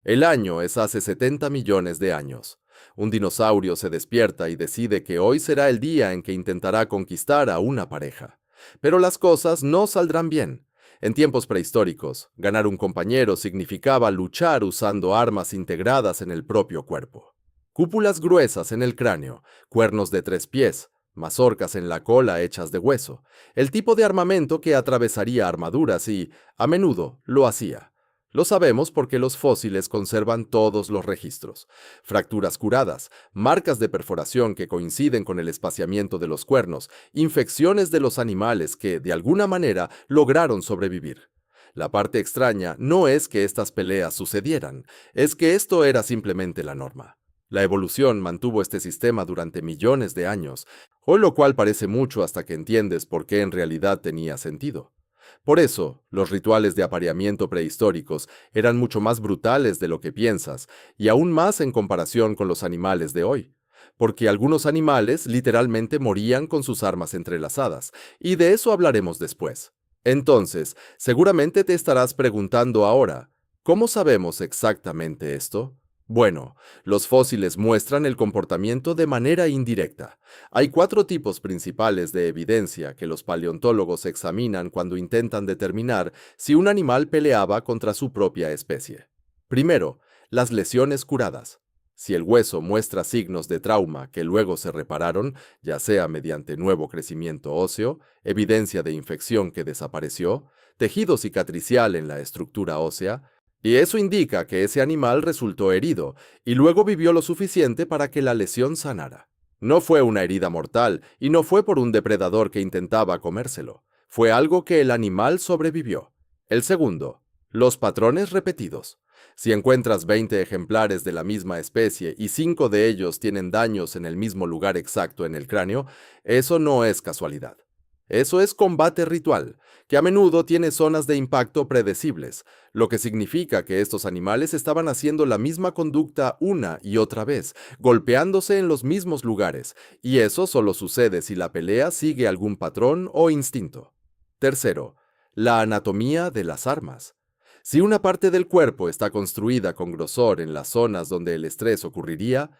El año es hace 70 millones de años. Un dinosaurio se despierta y decide que hoy será el día en que intentará conquistar a una pareja. Pero las cosas no saldrán bien. En tiempos prehistóricos, ganar un compañero significaba luchar usando armas integradas en el propio cuerpo. Cúpulas gruesas en el cráneo, cuernos de 3 pies, mazorcas en la cola hechas de hueso, el tipo de armamento que atravesaría armaduras y, a menudo, lo hacía. Lo sabemos porque los fósiles conservan todos los registros. Fracturas curadas, marcas de perforación que coinciden con el espaciamiento de los cuernos, infecciones de los animales que, de alguna manera, lograron sobrevivir. La parte extraña no es que estas peleas sucedieran, es que esto era simplemente la norma. La evolución mantuvo este sistema durante millones de años, hoy lo cual parece mucho hasta que entiendes por qué en realidad tenía sentido. Por eso, los rituales de apareamiento prehistóricos eran mucho más brutales de lo que piensas, y aún más en comparación con los animales de hoy. Porque algunos animales literalmente morían con sus armas entrelazadas, y de eso hablaremos después. Entonces, seguramente te estarás preguntando ahora, ¿cómo sabemos exactamente esto? Bueno, los fósiles muestran el comportamiento de manera indirecta. Hay 4 tipos principales de evidencia que los paleontólogos examinan cuando intentan determinar si un animal peleaba contra su propia especie. Primero, las lesiones curadas. Si el hueso muestra signos de trauma que luego se repararon, ya sea mediante nuevo crecimiento óseo, evidencia de infección que desapareció, tejido cicatricial en la estructura ósea, y eso indica que ese animal resultó herido y luego vivió lo suficiente para que la lesión sanara. No fue una herida mortal y no fue por un depredador que intentaba comérselo. Fue algo que el animal sobrevivió. El segundo, los patrones repetidos. Si encuentras 20 ejemplares de la misma especie y 5 de ellos tienen daños en el mismo lugar exacto en el cráneo, eso no es casualidad. Eso es combate ritual, que a menudo tiene zonas de impacto predecibles, lo que significa que estos animales estaban haciendo la misma conducta una y otra vez, golpeándose en los mismos lugares, y eso solo sucede si la pelea sigue algún patrón o instinto. Tercero, la anatomía de las armas. Si una parte del cuerpo está construida con grosor en las zonas donde el estrés ocurriría,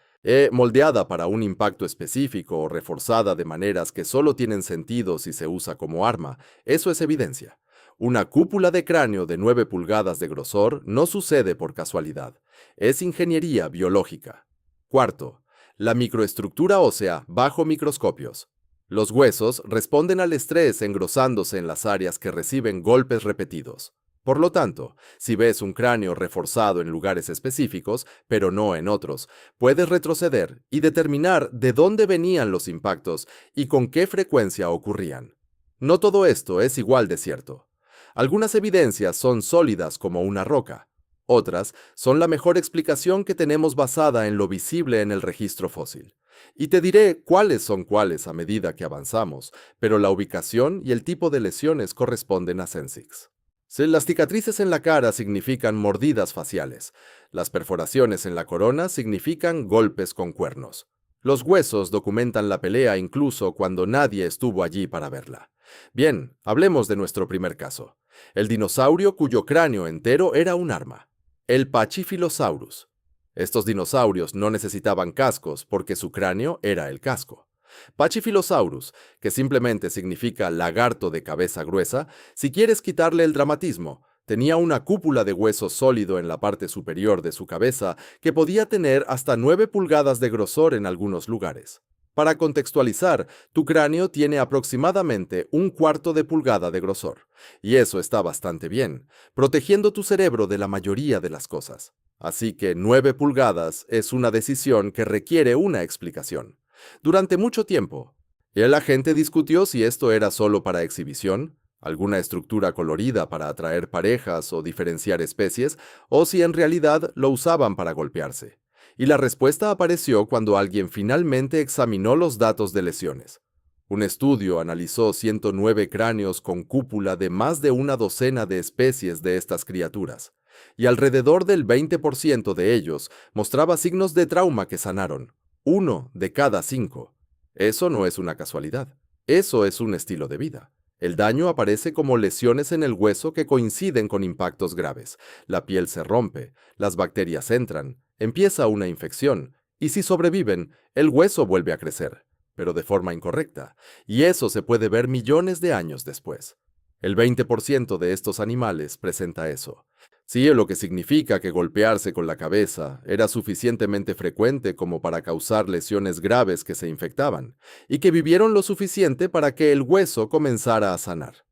moldeada para un impacto específico o reforzada de maneras que solo tienen sentido si se usa como arma, eso es evidencia. Una cúpula de cráneo de 9 pulgadas de grosor no sucede por casualidad. Es ingeniería biológica. Cuarto, la microestructura ósea bajo microscopios. Los huesos responden al estrés engrosándose en las áreas que reciben golpes repetidos. Por lo tanto, si ves un cráneo reforzado en lugares específicos, pero no en otros, puedes retroceder y determinar de dónde venían los impactos y con qué frecuencia ocurrían. No todo esto es igual de cierto. Algunas evidencias son sólidas como una roca. Otras son la mejor explicación que tenemos basada en lo visible en el registro fósil. Y te diré cuáles son cuáles a medida que avanzamos, pero la ubicación y el tipo de lesiones corresponden a Sensix. Las cicatrices en la cara significan mordidas faciales. Las perforaciones en la corona significan golpes con cuernos. Los huesos documentan la pelea incluso cuando nadie estuvo allí para verla. Bien, hablemos de nuestro primer caso. El dinosaurio cuyo cráneo entero era un arma. El Pachyphilosaurus. Estos dinosaurios no necesitaban cascos porque su cráneo era el casco. Pachyphilosaurus, que simplemente significa lagarto de cabeza gruesa, si quieres quitarle el dramatismo, tenía una cúpula de hueso sólido en la parte superior de su cabeza que podía tener hasta 9 pulgadas de grosor en algunos lugares. Para contextualizar, tu cráneo tiene aproximadamente 1/4 de pulgada de grosor, y eso está bastante bien, protegiendo tu cerebro de la mayoría de las cosas. Así que 9 pulgadas es una decisión que requiere una explicación. Durante mucho tiempo, la gente discutió si esto era solo para exhibición, alguna estructura colorida para atraer parejas o diferenciar especies, o si en realidad lo usaban para golpearse. Y la respuesta apareció cuando alguien finalmente examinó los datos de lesiones. Un estudio analizó 109 cráneos con cúpula de más de una docena de especies de estas criaturas, y alrededor del 20% de ellos mostraba signos de trauma que sanaron. 1 de cada 5. Eso no es una casualidad. Eso es un estilo de vida. El daño aparece como lesiones en el hueso que coinciden con impactos graves. La piel se rompe, las bacterias entran, empieza una infección, y si sobreviven, el hueso vuelve a crecer, pero de forma incorrecta, y eso se puede ver millones de años después. El 20% de estos animales presenta eso. Sí, lo que significa que golpearse con la cabeza era suficientemente frecuente como para causar lesiones graves que se infectaban, y que vivieron lo suficiente para que el hueso comenzara a sanar.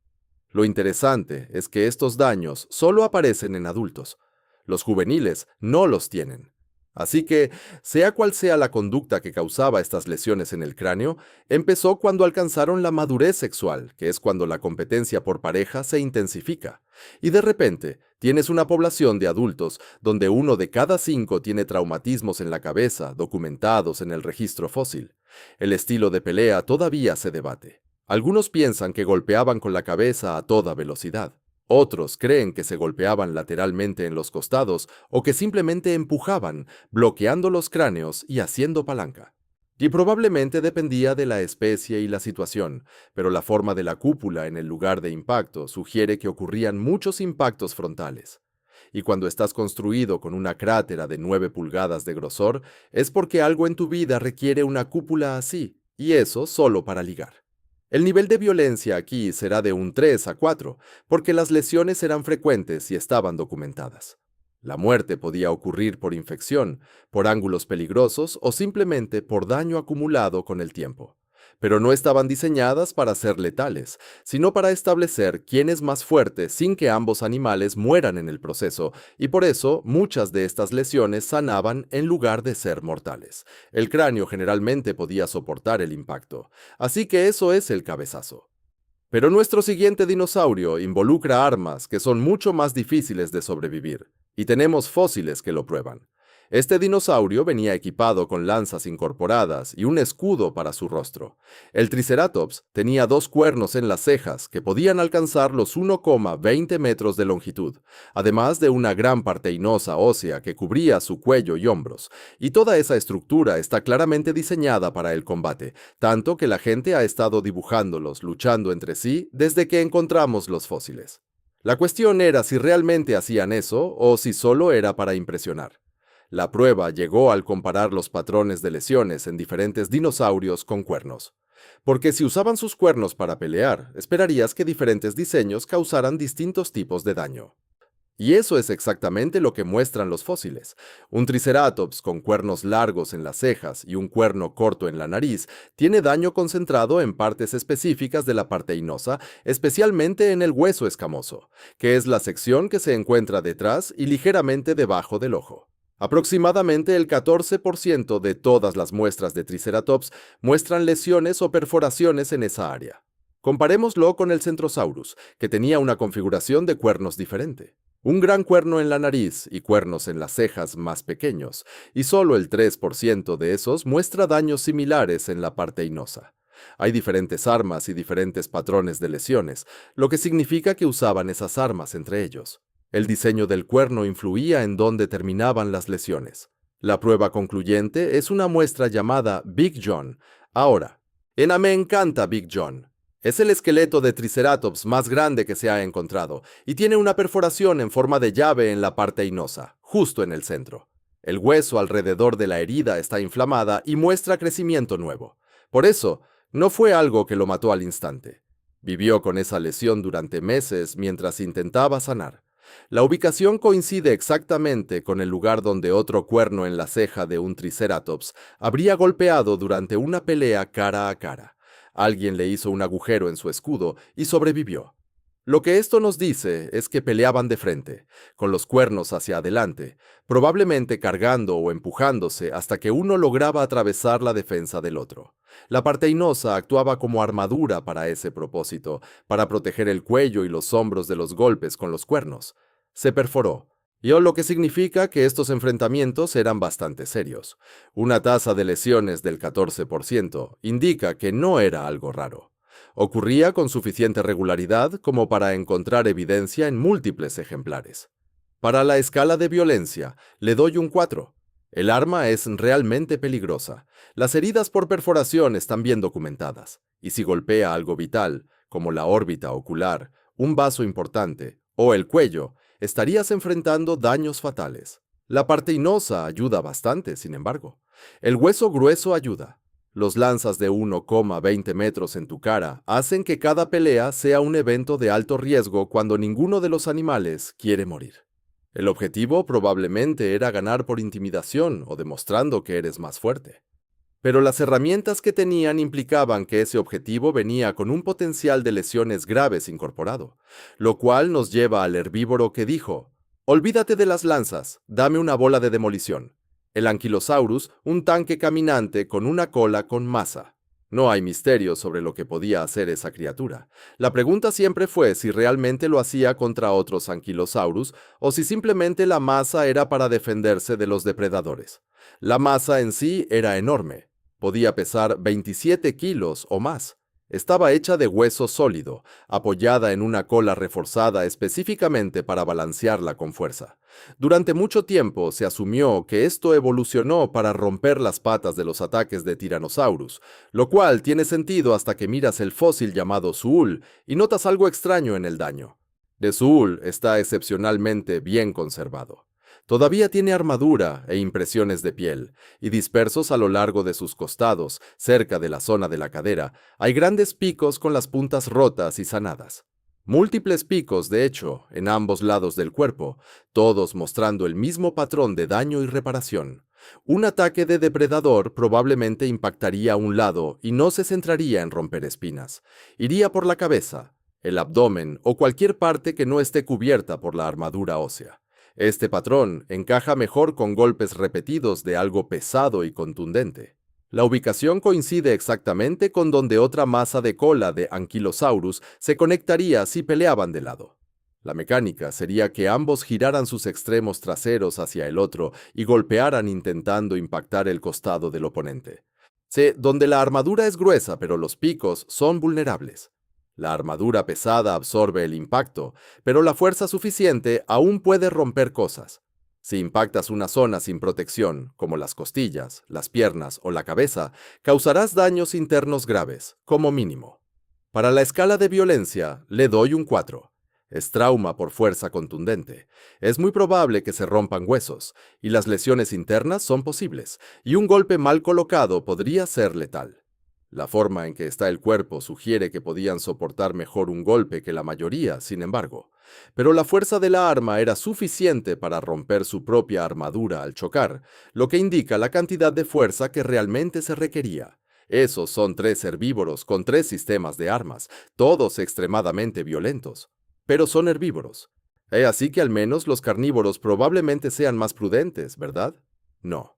Lo interesante es que estos daños solo aparecen en adultos. Los juveniles no los tienen. Así que, sea cual sea la conducta que causaba estas lesiones en el cráneo, empezó cuando alcanzaron la madurez sexual, que es cuando la competencia por pareja se intensifica. Y de repente, tienes una población de adultos donde 1 de cada 5 tiene traumatismos en la cabeza documentados en el registro fósil. El estilo de pelea todavía se debate. Algunos piensan que golpeaban con la cabeza a toda velocidad. Otros creen que se golpeaban lateralmente en los costados o que simplemente empujaban, bloqueando los cráneos y haciendo palanca. Y probablemente dependía de la especie y la situación, pero la forma de la cúpula en el lugar de impacto sugiere que ocurrían muchos impactos frontales. Y cuando estás construido con una crátera de 9 pulgadas de grosor, es porque algo en tu vida requiere una cúpula así, y eso solo para ligar. El nivel de violencia aquí será de un 3 a 4, porque las lesiones eran frecuentes y estaban documentadas. La muerte podía ocurrir por infección, por ángulos peligrosos o simplemente por daño acumulado con el tiempo. Pero no estaban diseñadas para ser letales, sino para establecer quién es más fuerte sin que ambos animales mueran en el proceso, y por eso muchas de estas lesiones sanaban en lugar de ser mortales. El cráneo generalmente podía soportar el impacto, así que eso es el cabezazo. Pero nuestro siguiente dinosaurio involucra armas que son mucho más difíciles de sobrevivir, y tenemos fósiles que lo prueban. Este dinosaurio venía equipado con lanzas incorporadas y un escudo para su rostro. El Triceratops tenía 2 cuernos en las cejas que podían alcanzar los 1,20 metros de longitud, además de una gran parteinosa ósea que cubría su cuello y hombros, y toda esa estructura está claramente diseñada para el combate, tanto que la gente ha estado dibujándolos luchando entre sí desde que encontramos los fósiles. La cuestión era si realmente hacían eso o si solo era para impresionar. La prueba llegó al comparar los patrones de lesiones en diferentes dinosaurios con cuernos. Porque si usaban sus cuernos para pelear, esperarías que diferentes diseños causaran distintos tipos de daño. Y eso es exactamente lo que muestran los fósiles. Un Triceratops con cuernos largos en las cejas y un cuerno corto en la nariz tiene daño concentrado en partes específicas de la parteinosa, especialmente en el hueso escamoso, que es la sección que se encuentra detrás y ligeramente debajo del ojo. Aproximadamente el 14% de todas las muestras de Triceratops muestran lesiones o perforaciones en esa área. Comparémoslo con el Centrosaurus, que tenía una configuración de cuernos diferente. Un gran cuerno en la nariz y cuernos en las cejas más pequeños, y solo el 3% de esos muestra daños similares en la parteinosa. Hay diferentes armas y diferentes patrones de lesiones, lo que significa que usaban esas armas entre ellos. El diseño del cuerno influía en dónde terminaban las lesiones. La prueba concluyente es una muestra llamada Big John. Ahora, me encanta Big John. Es el esqueleto de Triceratops más grande que se ha encontrado y tiene una perforación en forma de llave en la parte inosa, justo en el centro. El hueso alrededor de la herida está inflamada y muestra crecimiento nuevo. Por eso, no fue algo que lo mató al instante. Vivió con esa lesión durante meses mientras intentaba sanar. La ubicación coincide exactamente con el lugar donde otro cuerno en la ceja de un Triceratops habría golpeado durante una pelea cara a cara. Alguien le hizo un agujero en su escudo y sobrevivió. Lo que esto nos dice es que peleaban de frente, con los cuernos hacia adelante, probablemente cargando o empujándose hasta que uno lograba atravesar la defensa del otro. La parteinosa actuaba como armadura para ese propósito, para proteger el cuello y los hombros de los golpes con los cuernos. Se perforó, lo que significa que estos enfrentamientos eran bastante serios. Una tasa de lesiones del 14% indica que no era algo raro. Ocurría con suficiente regularidad como para encontrar evidencia en múltiples ejemplares. Para la escala de violencia, le doy un 4. El arma es realmente peligrosa. Las heridas por perforación están bien documentadas, y si golpea algo vital, como la órbita ocular, un vaso importante o el cuello, estarías enfrentando daños fatales. La parte inosa ayuda bastante, sin embargo. El hueso grueso ayuda. Los lanzas de 1,20 metros en tu cara hacen que cada pelea sea un evento de alto riesgo cuando ninguno de los animales quiere morir. El objetivo probablemente era ganar por intimidación o demostrando que eres más fuerte. Pero las herramientas que tenían implicaban que ese objetivo venía con un potencial de lesiones graves incorporado, lo cual nos lleva al herbívoro que dijo: olvídate de las lanzas, dame una bola de demolición. El Ankylosaurus, un tanque caminante con una cola con masa. No hay misterio sobre lo que podía hacer esa criatura. La pregunta siempre fue si realmente lo hacía contra otros Ankylosaurus o si simplemente la masa era para defenderse de los depredadores. La masa en sí era enorme. Podía pesar 27 kilos o más. Estaba hecha de hueso sólido, apoyada en una cola reforzada específicamente para balancearla con fuerza. Durante mucho tiempo se asumió que esto evolucionó para romper las patas de los ataques de Tyrannosaurus, lo cual tiene sentido hasta que miras el fósil llamado Zuul y notas algo extraño en el daño. De Zuul está excepcionalmente bien conservado. Todavía tiene armadura e impresiones de piel, y dispersos a lo largo de sus costados, cerca de la zona de la cadera, hay grandes picos con las puntas rotas y sanadas. Múltiples picos, de hecho, en ambos lados del cuerpo, todos mostrando el mismo patrón de daño y reparación. Un ataque de depredador probablemente impactaría a un lado y no se centraría en romper espinas. Iría por la cabeza, el abdomen o cualquier parte que no esté cubierta por la armadura ósea. Este patrón encaja mejor con golpes repetidos de algo pesado y contundente. La ubicación coincide exactamente con donde otra masa de cola de Ankylosaurus se conectaría si peleaban de lado. La mecánica sería que ambos giraran sus extremos traseros hacia el otro y golpearan intentando impactar el costado del oponente. Donde la armadura es gruesa pero los picos son vulnerables. La armadura pesada absorbe el impacto, pero la fuerza suficiente aún puede romper cosas. Si impactas una zona sin protección, como las costillas, las piernas o la cabeza, causarás daños internos graves, como mínimo. Para la escala de violencia, le doy un 4. Es trauma por fuerza contundente. Es muy probable que se rompan huesos, y las lesiones internas son posibles, y un golpe mal colocado podría ser letal. La forma en que está el cuerpo sugiere que podían soportar mejor un golpe que la mayoría, sin embargo. Pero la fuerza de la arma era suficiente para romper su propia armadura al chocar, lo que indica la cantidad de fuerza que realmente se requería. Esos son 3 herbívoros con 3 sistemas de armas, todos extremadamente violentos. Pero son herbívoros. Así que al menos los carnívoros probablemente sean más prudentes, ¿verdad? No.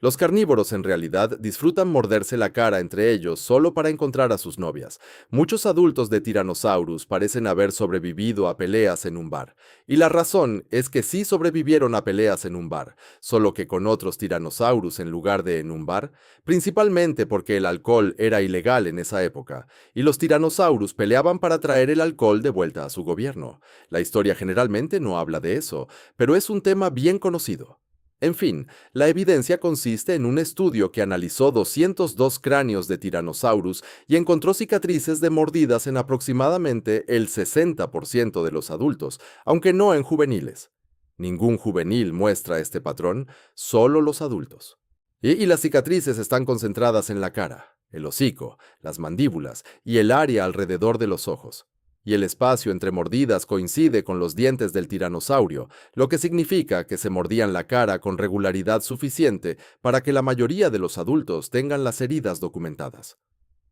Los carnívoros en realidad disfrutan morderse la cara entre ellos solo para encontrar a sus novias. Muchos adultos de Tyrannosaurus parecen haber sobrevivido a peleas en un bar, y la razón es que sí sobrevivieron a peleas en un bar, solo que con otros Tyrannosaurus en lugar de en un bar, principalmente porque el alcohol era ilegal en esa época, y los Tyrannosaurus peleaban para traer el alcohol de vuelta a su gobierno. La historia generalmente no habla de eso, pero es un tema bien conocido. En fin, la evidencia consiste en un estudio que analizó 202 cráneos de Tyrannosaurus y encontró cicatrices de mordidas en aproximadamente el 60% de los adultos, aunque no en juveniles. Ningún juvenil muestra este patrón, solo los adultos. Y las cicatrices están concentradas en la cara, el hocico, las mandíbulas y el área alrededor de los ojos. Y el espacio entre mordidas coincide con los dientes del tiranosaurio, lo que significa que se mordían la cara con regularidad suficiente para que la mayoría de los adultos tengan las heridas documentadas.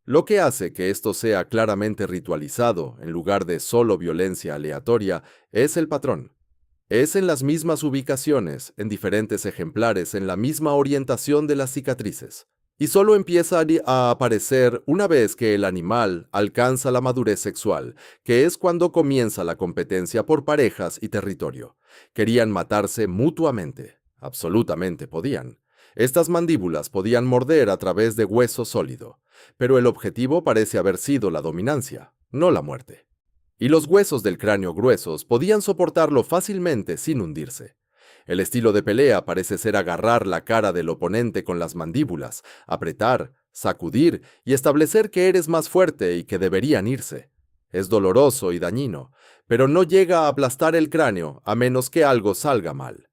Lo que hace que esto sea claramente ritualizado en lugar de solo violencia aleatoria es el patrón. Es en las mismas ubicaciones, en diferentes ejemplares, en la misma orientación de las cicatrices. Y solo empieza a aparecer una vez que el animal alcanza la madurez sexual, que es cuando comienza la competencia por parejas y territorio. Querían matarse mutuamente. Absolutamente podían. Estas mandíbulas podían morder a través de hueso sólido, pero el objetivo parece haber sido la dominancia, no la muerte. Y los huesos del cráneo gruesos podían soportarlo fácilmente sin hundirse. El estilo de pelea parece ser agarrar la cara del oponente con las mandíbulas, apretar, sacudir y establecer que eres más fuerte y que deberían irse. Es doloroso y dañino, pero no llega a aplastar el cráneo a menos que algo salga mal.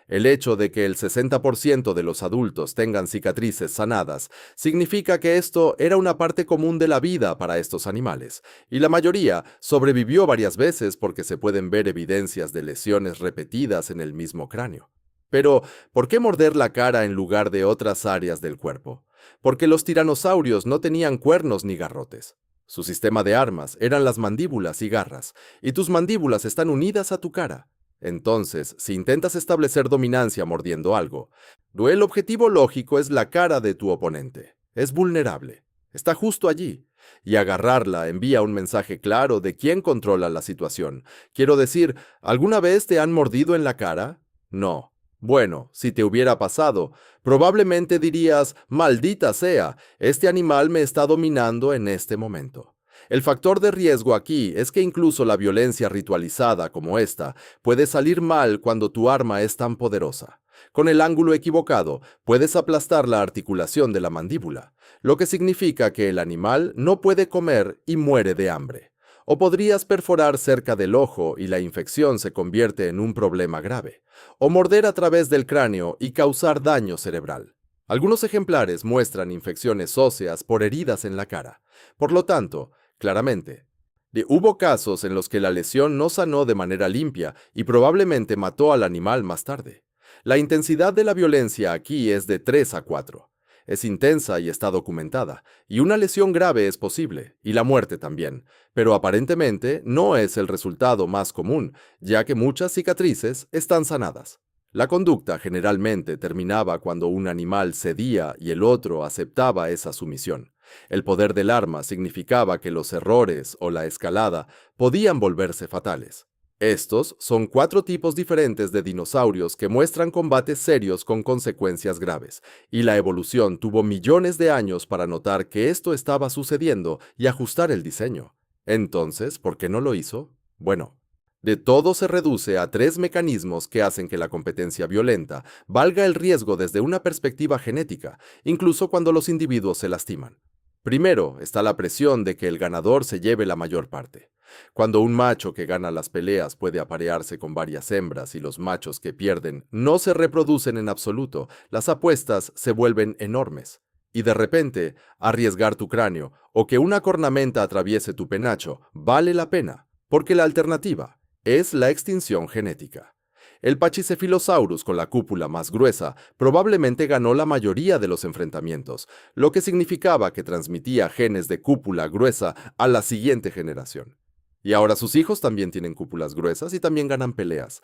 El hecho de que el 60% de los adultos tengan cicatrices sanadas significa que esto era una parte común de la vida para estos animales, y la mayoría sobrevivió varias veces porque se pueden ver evidencias de lesiones repetidas en el mismo cráneo. Pero, ¿por qué morder la cara en lugar de otras áreas del cuerpo? Porque los tiranosaurios no tenían cuernos ni garrotes. Su sistema de armas eran las mandíbulas y garras, y tus mandíbulas están unidas a tu cara. Entonces, si intentas establecer dominancia mordiendo algo, el objetivo lógico es la cara de tu oponente. Es vulnerable. Está justo allí. Y agarrarla envía un mensaje claro de quién controla la situación. Quiero decir, ¿alguna vez te han mordido en la cara? No. Bueno, si te hubiera pasado, probablemente dirías, maldita sea, este animal me está dominando en este momento. El factor de riesgo aquí es que incluso la violencia ritualizada como esta puede salir mal cuando tu arma es tan poderosa. Con el ángulo equivocado, puedes aplastar la articulación de la mandíbula, lo que significa que el animal no puede comer y muere de hambre. O podrías perforar cerca del ojo y la infección se convierte en un problema grave. O morder a través del cráneo y causar daño cerebral. Algunos ejemplares muestran infecciones óseas por heridas en la cara. Por lo tanto, claramente, hubo casos en los que la lesión no sanó de manera limpia y probablemente mató al animal más tarde. La intensidad de la violencia aquí es de 3 a 4. Es intensa y está documentada, y una lesión grave es posible, y la muerte también, pero aparentemente no es el resultado más común, ya que muchas cicatrices están sanadas. La conducta generalmente terminaba cuando un animal cedía y el otro aceptaba esa sumisión. El poder del arma significaba que los errores o la escalada podían volverse fatales. Estos son 4 tipos diferentes de dinosaurios que muestran combates serios con consecuencias graves, y la evolución tuvo millones de años para notar que esto estaba sucediendo y ajustar el diseño. Entonces, ¿por qué no lo hizo? Bueno, de todo se reduce a 3 mecanismos que hacen que la competencia violenta valga el riesgo desde una perspectiva genética, incluso cuando los individuos se lastiman. Primero está la presión de que el ganador se lleve la mayor parte. Cuando un macho que gana las peleas puede aparearse con varias hembras y los machos que pierden no se reproducen en absoluto, las apuestas se vuelven enormes. Y de repente, arriesgar tu cráneo o que una cornamenta atraviese tu penacho vale la pena, porque la alternativa es la extinción genética. El Pachycephalosaurus con la cúpula más gruesa probablemente ganó la mayoría de los enfrentamientos, lo que significaba que transmitía genes de cúpula gruesa a la siguiente generación. Y ahora sus hijos también tienen cúpulas gruesas y también ganan peleas.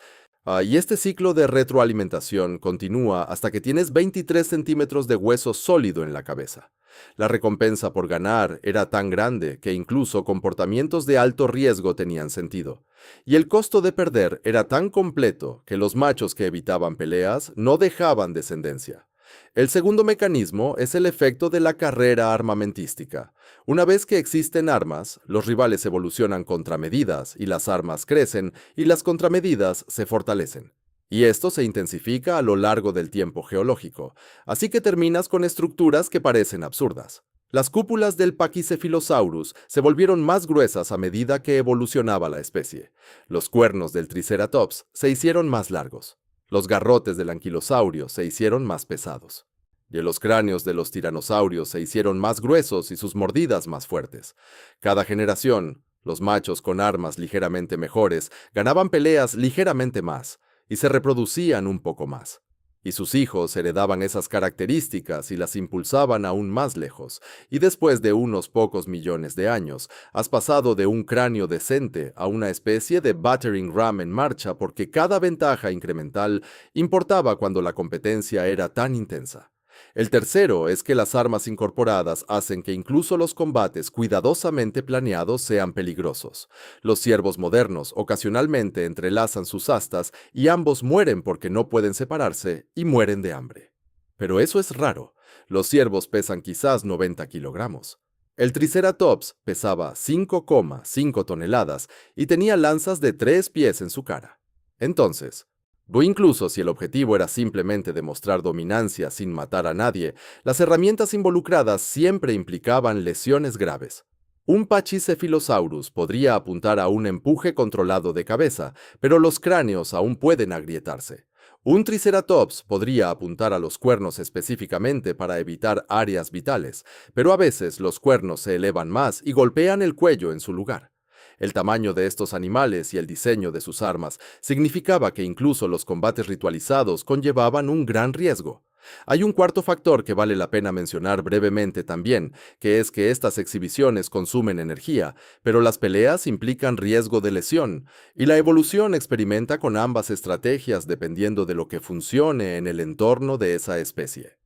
Y este ciclo de retroalimentación continúa hasta que tienes 23 centímetros de hueso sólido en la cabeza. La recompensa por ganar era tan grande que incluso comportamientos de alto riesgo tenían sentido. Y el costo de perder era tan completo que los machos que evitaban peleas no dejaban descendencia. El segundo mecanismo es el efecto de la carrera armamentística. Una vez que existen armas, los rivales evolucionan contramedidas y las armas crecen y las contramedidas se fortalecen. Y esto se intensifica a lo largo del tiempo geológico, así que terminas con estructuras que parecen absurdas. Las cúpulas del Pachycephalosaurus se volvieron más gruesas a medida que evolucionaba la especie. Los cuernos del Triceratops se hicieron más largos. Los garrotes del anquilosaurio se hicieron más pesados. Y los cráneos de los tiranosaurios se hicieron más gruesos y sus mordidas más fuertes. Cada generación, los machos con armas ligeramente mejores ganaban peleas ligeramente más y se reproducían un poco más. Y sus hijos heredaban esas características y las impulsaban aún más lejos, y después de unos pocos millones de años, has pasado de un cráneo decente a una especie de battering ram en marcha porque cada ventaja incremental importaba cuando la competencia era tan intensa. El tercero es que las armas incorporadas hacen que incluso los combates cuidadosamente planeados sean peligrosos. Los ciervos modernos ocasionalmente entrelazan sus astas y ambos mueren porque no pueden separarse y mueren de hambre. Pero eso es raro. Los ciervos pesan quizás 90 kilogramos. El Triceratops pesaba 5,5 toneladas y tenía lanzas de 3 pies en su cara. Entonces, o incluso si el objetivo era simplemente demostrar dominancia sin matar a nadie, las herramientas involucradas siempre implicaban lesiones graves. Un Pachycephalosaurus podría apuntar a un empuje controlado de cabeza, pero los cráneos aún pueden agrietarse. Un Triceratops podría apuntar a los cuernos específicamente para evitar áreas vitales, pero a veces los cuernos se elevan más y golpean el cuello en su lugar. El tamaño de estos animales y el diseño de sus armas significaba que incluso los combates ritualizados conllevaban un gran riesgo. Hay un cuarto factor que vale la pena mencionar brevemente también, que es que estas exhibiciones consumen energía, pero las peleas implican riesgo de lesión, y la evolución experimenta con ambas estrategias dependiendo de lo que funcione en el entorno de esa especie.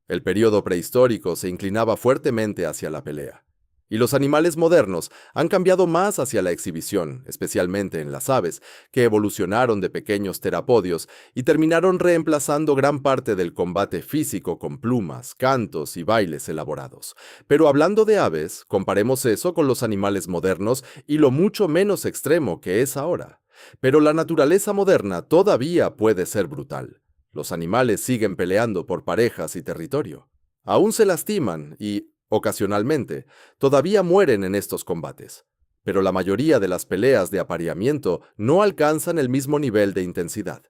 El período prehistórico se inclinaba fuertemente hacia la pelea. Y los animales modernos han cambiado más hacia la exhibición, especialmente en las aves, que evolucionaron de pequeños terapodios y terminaron reemplazando gran parte del combate físico con plumas, cantos y bailes elaborados. Pero hablando de aves, comparemos eso con los animales modernos y lo mucho menos extremo que es ahora. Pero la naturaleza moderna todavía puede ser brutal. Los animales siguen peleando por parejas y territorio. Aún se lastiman y, ocasionalmente, todavía mueren en estos combates. Pero la mayoría de las peleas de apareamiento no alcanzan el mismo nivel de intensidad.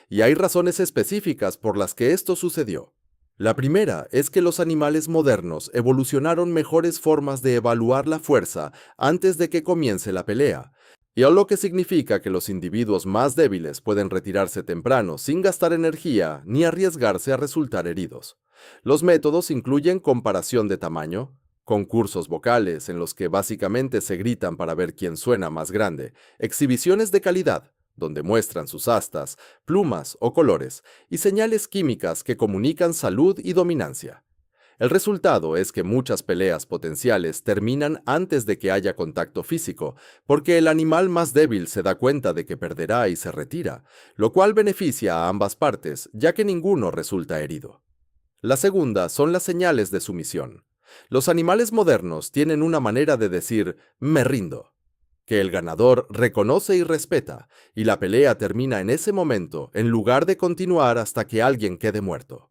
Y hay razones específicas por las que esto sucedió. La primera es que los animales modernos evolucionaron mejores formas de evaluar la fuerza antes de que comience la pelea, y a lo que significa que los individuos más débiles pueden retirarse temprano sin gastar energía ni arriesgarse a resultar heridos. Los métodos incluyen comparación de tamaño, concursos vocales en los que básicamente se gritan para ver quién suena más grande, exhibiciones de calidad, donde muestran sus astas, plumas o colores, y señales químicas que comunican salud y dominancia. El resultado es que muchas peleas potenciales terminan antes de que haya contacto físico, porque el animal más débil se da cuenta de que perderá y se retira, lo cual beneficia a ambas partes, ya que ninguno resulta herido. La segunda son las señales de sumisión. Los animales modernos tienen una manera de decir «me rindo», que el ganador reconoce y respeta, y la pelea termina en ese momento en lugar de continuar hasta que alguien quede muerto.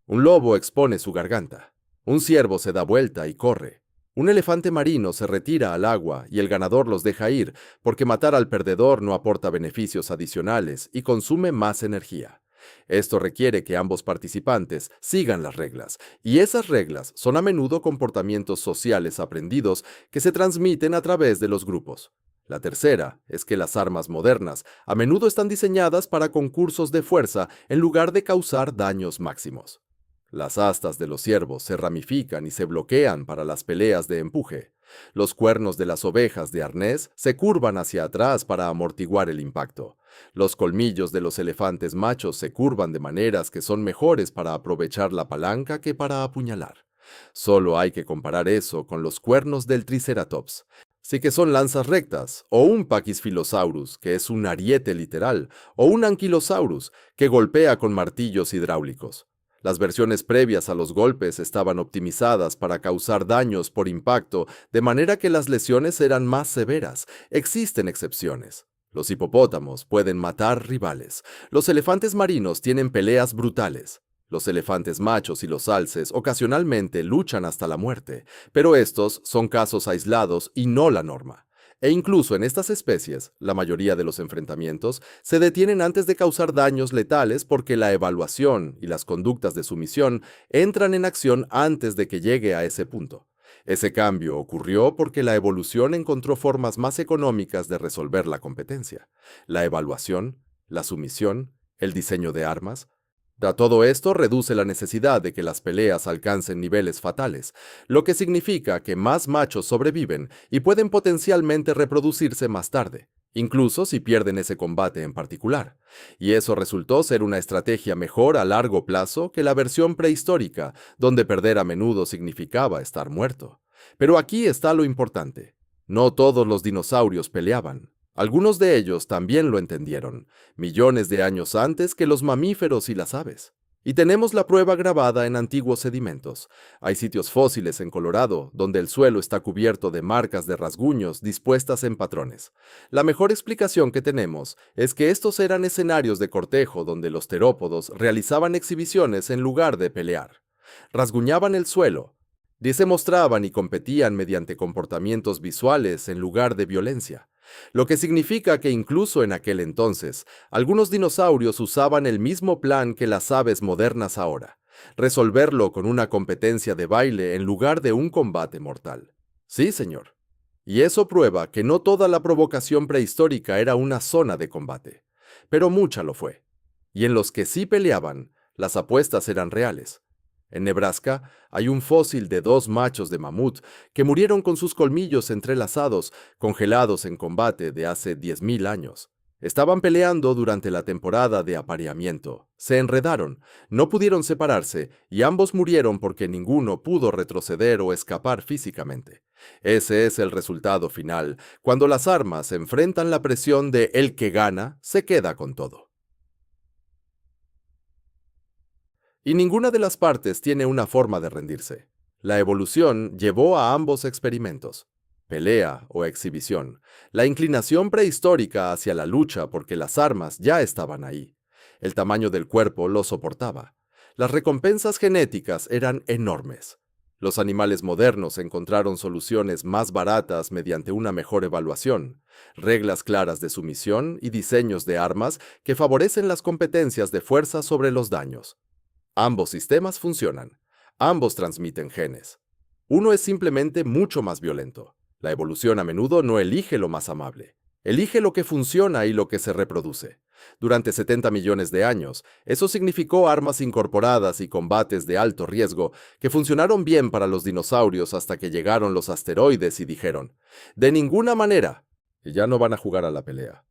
Un lobo expone su garganta. Un ciervo se da vuelta y corre. Un elefante marino se retira al agua y el ganador los deja ir porque matar al perdedor no aporta beneficios adicionales y consume más energía. Esto requiere que ambos participantes sigan las reglas, y esas reglas son a menudo comportamientos sociales aprendidos que se transmiten a través de los grupos. La tercera es que las armas modernas a menudo están diseñadas para concursos de fuerza en lugar de causar daños máximos. Las astas de los ciervos se ramifican y se bloquean para las peleas de empuje. Los cuernos de las ovejas de arnés se curvan hacia atrás para amortiguar el impacto. Los colmillos de los elefantes machos se curvan de maneras que son mejores para aprovechar la palanca que para apuñalar. Solo hay que comparar eso con los cuernos del Triceratops. Sí que son lanzas rectas, o un Pachysphylosaurus, que es un ariete literal, o un Ankylosaurus, que golpea con martillos hidráulicos. Las versiones previas a los golpes estaban optimizadas para causar daños por impacto, de manera que las lesiones eran más severas. Existen excepciones. Los hipopótamos pueden matar rivales. Los elefantes marinos tienen peleas brutales. Los elefantes machos y los alces ocasionalmente luchan hasta la muerte, pero estos son casos aislados y no la norma. E incluso en estas especies, la mayoría de los enfrentamientos se detienen antes de causar daños letales porque la evaluación y las conductas de sumisión entran en acción antes de que llegue a ese punto. Ese cambio ocurrió porque la evolución encontró formas más económicas de resolver la competencia. La evaluación, la sumisión, el diseño de armas. Todo esto reduce la necesidad de que las peleas alcancen niveles fatales, lo que significa que más machos sobreviven y pueden potencialmente reproducirse más tarde, incluso si pierden ese combate en particular. Y eso resultó ser una estrategia mejor a largo plazo que la versión prehistórica, donde perder a menudo significaba estar muerto. Pero aquí está lo importante. No todos los dinosaurios peleaban. Algunos de ellos también lo entendieron, millones de años antes que los mamíferos y las aves. Y tenemos la prueba grabada en antiguos sedimentos. Hay sitios fósiles en Colorado, donde el suelo está cubierto de marcas de rasguños dispuestas en patrones. La mejor explicación que tenemos es que estos eran escenarios de cortejo donde los terópodos realizaban exhibiciones en lugar de pelear. Rasguñaban el suelo, y se mostraban y competían mediante comportamientos visuales en lugar de violencia, lo que significa que incluso en aquel entonces, algunos dinosaurios usaban el mismo plan que las aves modernas ahora, resolverlo con una competencia de baile en lugar de un combate mortal. Sí, señor. Y eso prueba que no toda la provocación prehistórica era una zona de combate, pero mucha lo fue. Y en los que sí peleaban, las apuestas eran reales. En Nebraska hay un fósil de 2 machos de mamut que murieron con sus colmillos entrelazados, congelados en combate de hace 10.000 años. Estaban peleando durante la temporada de apareamiento. Se enredaron, no pudieron separarse y ambos murieron porque ninguno pudo retroceder o escapar físicamente. Ese es el resultado final, cuando las armas enfrentan la presión de el que gana se queda con todo. Y ninguna de las partes tiene una forma de rendirse. La evolución llevó a ambos experimentos, pelea o exhibición, la inclinación prehistórica hacia la lucha porque las armas ya estaban ahí. El tamaño del cuerpo lo soportaba. Las recompensas genéticas eran enormes. Los animales modernos encontraron soluciones más baratas mediante una mejor evaluación, reglas claras de sumisión y diseños de armas que favorecen las competencias de fuerza sobre los daños. Ambos sistemas funcionan. Ambos transmiten genes. Uno es simplemente mucho más violento. La evolución a menudo no elige lo más amable. Elige lo que funciona y lo que se reproduce. Durante 70 millones de años, eso significó armas incorporadas y combates de alto riesgo que funcionaron bien para los dinosaurios hasta que llegaron los asteroides y dijeron, de ninguna manera, y ya no van a jugar a la pelea.